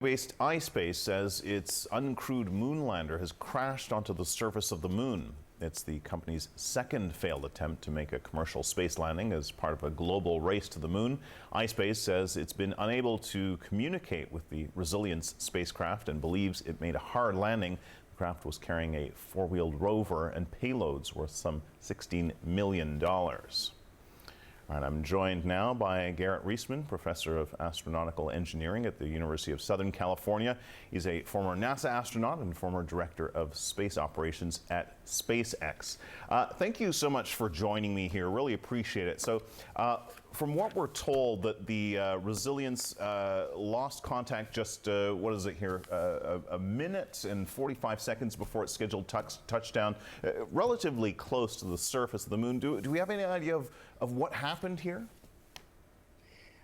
Based iSpace says its uncrewed moonlander has crashed onto the surface of the moon. It's the company's second failed attempt to make a commercial space landing as part of a global race to the moon. iSpace says it's been unable to communicate with the Resilience spacecraft and believes it made a hard landing. The craft was carrying a four-wheeled rover and payloads worth some $16 million. All right, I'm joined now by Garrett Reisman, professor of astronautical engineering at the University of Southern California. He's a former NASA astronaut and former director of space operations at SpaceX. Thank you so much for joining me here. Really appreciate it. So, from what we're told, that the Resilience lost contact just, what is it here, a minute and 45 seconds before its scheduled touchdown, relatively close to the surface of the moon. Do we have any idea of what happened here?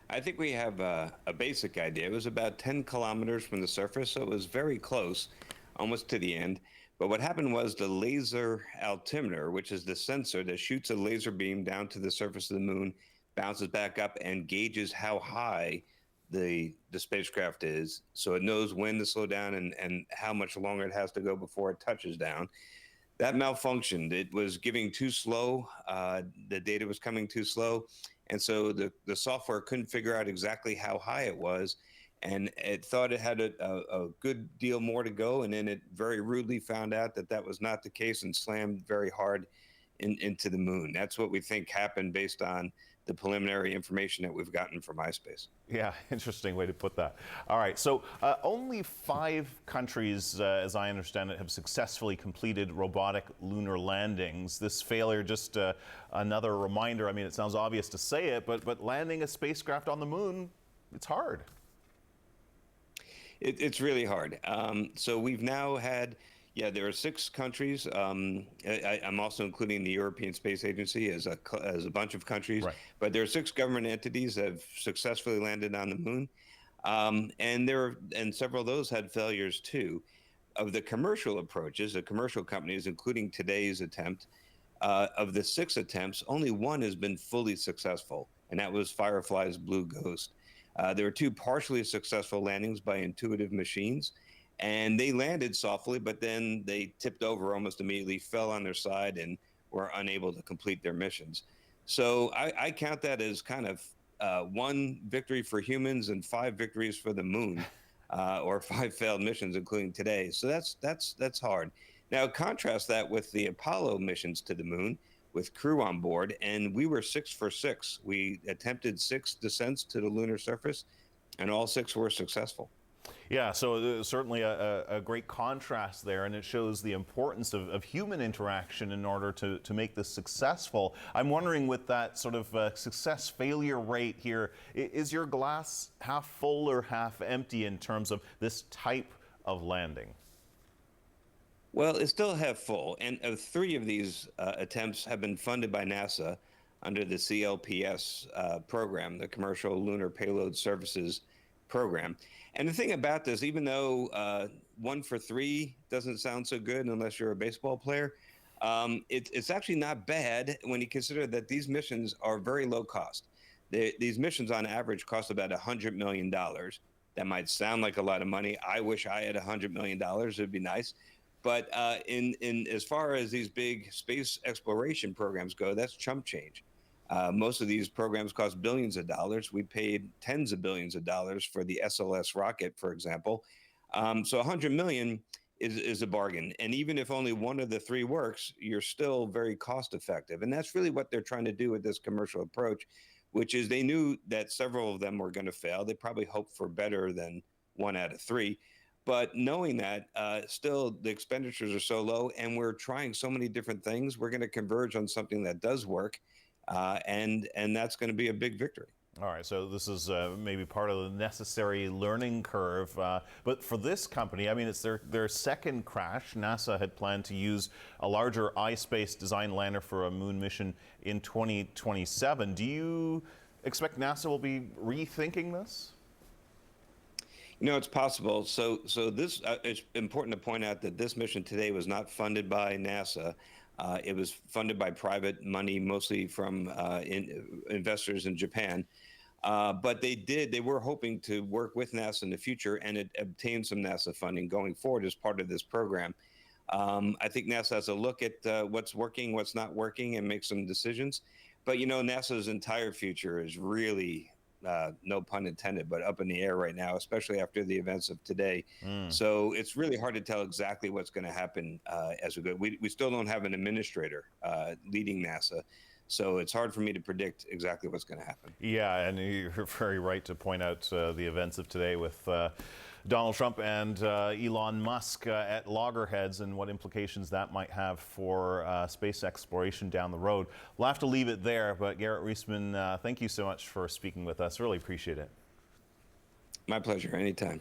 I think we have a basic idea. It was about 10 kilometers from the surface, so it was very close, almost to the end. But what happened was the laser altimeter, which is the sensor that shoots a laser beam down to the surface of the moon, bounces back up and gauges how high the spacecraft is, so it knows when to slow down and how much longer it has to go before it touches down. That malfunctioned. It was giving too slow. The data was coming too slow. And so the software couldn't figure out exactly how high it was. And it thought it had a good deal more to go. And then it very rudely found out that that was not the case and slammed very hard into the moon. That's what we think happened based on the preliminary information that we've gotten from iSpace. Yeah, interesting way to put that. All right, so only 5 countries, as I understand it, have successfully completed robotic lunar landings. This failure, just another reminder. I mean, it sounds obvious to say it, but landing a spacecraft on the moon, it's hard. It's really hard. So we've now had, there are 6 countries. I'm also including the European Space Agency as a bunch of countries. Right. But there are 6 government entities that have successfully landed on the moon, and several of those had failures too. Of the commercial approaches, the commercial companies, including today's attempt, of the 6 attempts, only 1 has been fully successful, and that was Firefly's Blue Ghost. There were 2 partially successful landings by intuitive machines. And they landed softly, but then they tipped over almost immediately, fell on their side, and were unable to complete their missions. So I count that as kind of 1 victory for humans and 5 victories for the moon, or 5 failed missions, including today. So that's hard. Now contrast that with the Apollo missions to the moon, with crew on board, and we were 6 for 6. We attempted 6 descents to the lunar surface, and all 6 were successful. Yeah, so certainly a great contrast there, and it shows the importance of human interaction in order to make this successful. I'm wondering, with that sort of success failure rate here, is your glass half full or half empty in terms of this type of landing? Well, it's still half full, and 3 of these attempts have been funded by NASA under the CLPS program, the Commercial Lunar Payload Services program. And the thing about this, even though 1 for 3 doesn't sound so good unless you're a baseball player, it's actually not bad when you consider that these missions are very low cost. These missions on average cost about $100 million. That might sound like a lot of money. I wish I had $100 million. It'd be nice. But in as far as these big space exploration programs go, that's chump change. Most of these programs cost billions of dollars. We paid tens of billions of dollars for the SLS rocket, for example. So 100 million is a bargain. And even if only 1 of the 3 works, you're still very cost effective. And that's really what they're trying to do with this commercial approach, which is they knew that several of them were going to fail. They probably hoped for better than 1 out of 3. But knowing that, still the expenditures are so low, and we're trying so many different things, we're going to converge on something that does work. And that's going to be a big victory. All right, so this is maybe part of the necessary learning curve. But for this company, I mean, it's their second crash. NASA had planned to use a larger iSpace design lander for a moon mission in 2027. Do you expect NASA will be rethinking this? It's possible. So this it's important to point out that this mission today was not funded by NASA. It was funded by private money, mostly from investors in Japan. But they were hoping to work with NASA in the future and obtain some NASA funding going forward as part of this program. I think NASA has to look at what's working, what's not working, and make some decisions. But NASA's entire future is really, no pun intended, but up in the air right now, especially after the events of today. So it's really hard to tell exactly what's going to happen as we go. We still don't have an administrator leading NASA. So it's hard for me to predict exactly what's going to happen. Yeah, and you're very right to point out the events of today with Donald Trump and Elon Musk at loggerheads and what implications that might have for space exploration down the road. We'll have to leave it there, but Garrett Reisman, thank you so much for speaking with us. Really appreciate it. My pleasure. Anytime.